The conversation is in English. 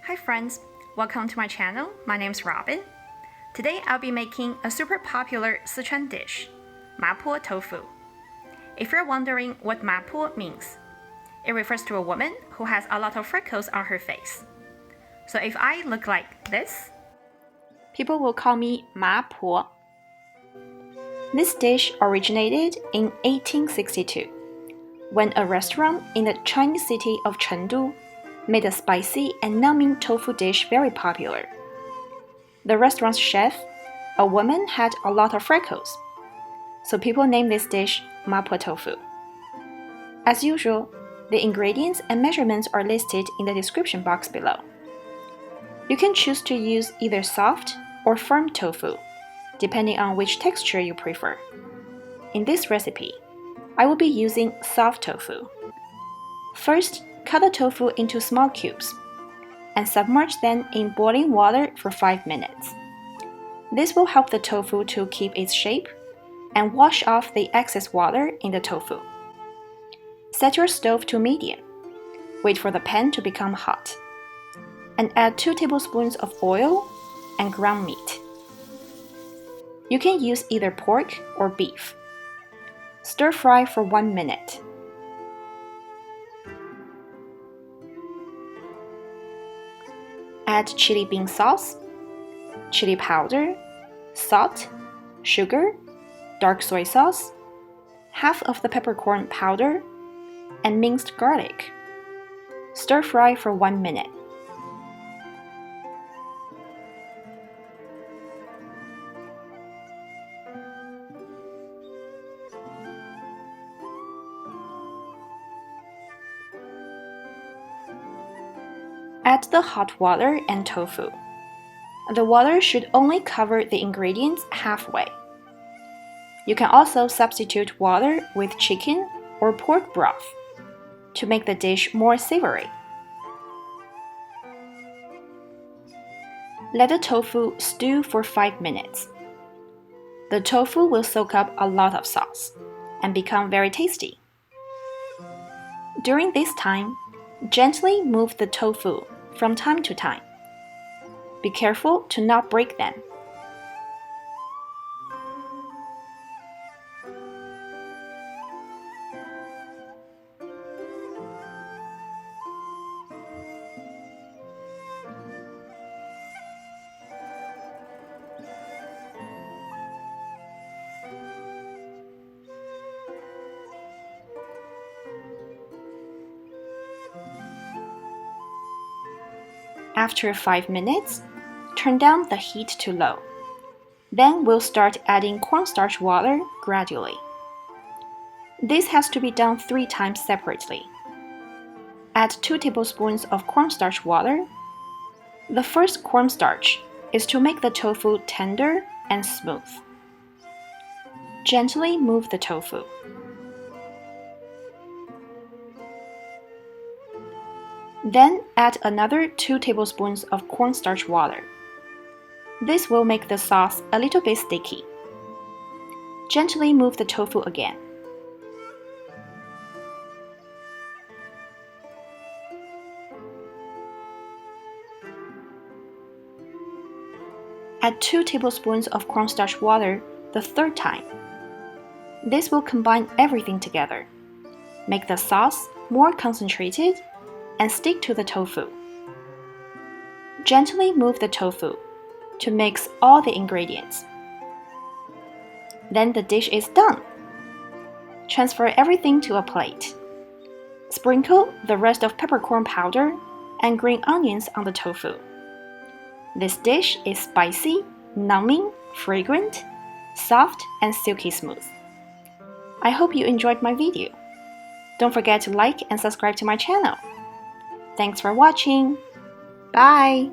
Hi friends, welcome to my channel. My name is Robin. Today I'll be making a super popular Sichuan dish, Mapo tofu. If you're wondering what Mapo means, it refers to a woman who has a lot of freckles on her face. So if I look like this, people will call me Mapo. This dish originated in 1862, when a restaurant in the Chinese city of Chengdu made a spicy and numbing tofu dish very popular. The restaurant's chef, a woman, had a lot of freckles, so people named this dish Mapo tofu. As usual, the ingredients and measurements are listed in the description box below. You can choose to use either soft or firm tofu, depending on which texture you prefer. In this recipe, I will be using soft tofu. First, cut the tofu into small cubes and submerge them in boiling water for 5 minutes. This will help the tofu to keep its shape and wash off the excess water in the tofu. Set your stove to medium. Wait for the pan to become hot. And add 2 tablespoons of oil and ground meat. You can use either pork or beef. Stir fry for 1 minute. Add chili bean sauce, chili powder, salt, sugar, dark soy sauce, half of the peppercorn powder, and minced garlic. Stir fry for 1 minute. Add the hot water and tofu. The water should only cover the ingredients halfway. You can also substitute water with chicken or pork broth to make the dish more savory. Let the tofu stew for 5 minutes. The tofu will soak up a lot of sauce and become very tasty. During this time, gently move the tofu from time to time. Be careful to not break them. After 5 minutes, turn down the heat to low. Then we'll start adding cornstarch water gradually. This has to be done 3 times separately. Add 2 tablespoons of cornstarch water. The first cornstarch is to make the tofu tender and smooth. Gently move the tofu. Then add another 2 tablespoons of cornstarch water. This will make the sauce a little bit sticky. Gently move the tofu again. Add 2 tablespoons of cornstarch water the third time. This will combine everything together, make the sauce more concentrated, and stick to the tofu. Gently move the tofu to mix all the ingredients. Then the dish is done. Transfer everything to a plate. Sprinkle the rest of peppercorn powder and green onions on the tofu. This dish is spicy, numbing, fragrant, soft, and silky smooth. I hope you enjoyed my video. Don't forget to like and subscribe to my channel. Thanks for watching. Bye!